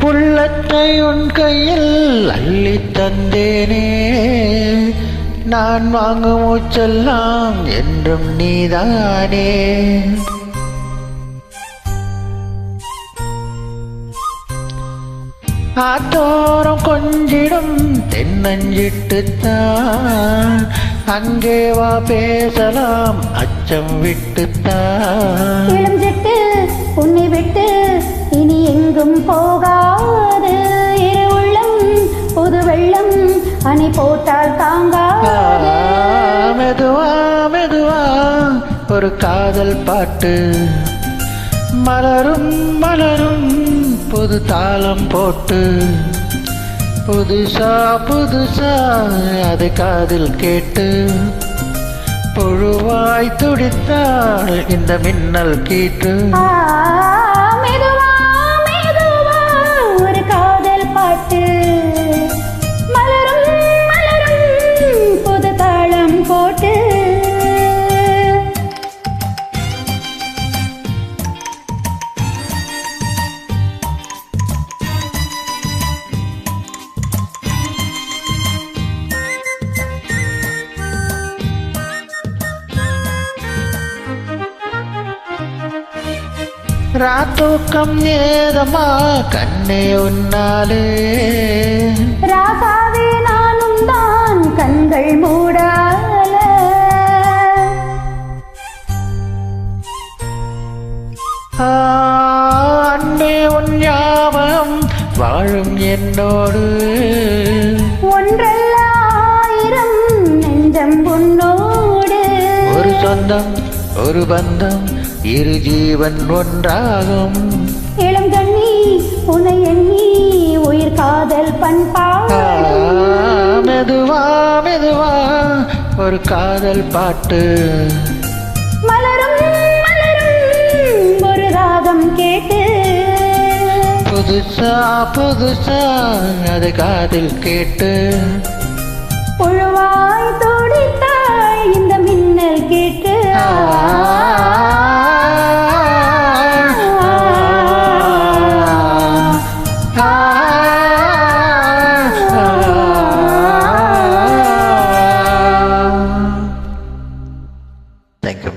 உள்ளத்தை உன் கையில் அள்ளித் தந்தேனே, நான் வாங்கும் மூச்செல்லாம் என்றும் நீதானே. ஆத்தோரம் கொஞ்சிடும் தென்னஞ்சிட்டுத்தான், அங்கே வா பேசலாம் அச்சம் விட்டுத்தான். இளம் சிட்டு உன்னை விட்டு இனி எங்கும் போகாது, இரு உள்ளம் புது வெள்ளம் அணை போட்டால் தாங்காது. மெதுவா மெதுவா ஒரு காதல் பாட்டு, மலரும் மலரும் புது தாளம் போட்டு, புதுசா புதுசா அது காதில் கேட்டு, புழுவாய் துடித்தாள் இந்த மின்னல் கீற்று. மெதுவா மெதுவா ஒரு காதல் பாட்டு, மலரும் மலரும் புது தாளம் போட்டு. ராத்தூக்கம் ஏதமா கண்ணே உன்னாலே, ராசாவே நானும் தான் கண்கள் மூடால. அன்பே உன் ஞாபகம் வாழும் என்னோடு, ஒன்றல்ல ஆயிரம் நெஞ்சம் உன்னோடு. ஒரு சொந்தம் ஒரு பந்தம் இரு ஜீவன் ஒன்றாகும். இளம் கண்ணி உன்னை எண்ணி உயிர் காதல் பண்பாடு. மெதுவா மெதுவா ஒரு காதல் பாட்டு, மலரும் மலரும் ஒரு ராகம் கேட்டு, புதுசா புதுசா அது காதில் கேட்டு, புழுவாய் துடித்தாய் இந்த மின்னல் கேட்டு. Thank you.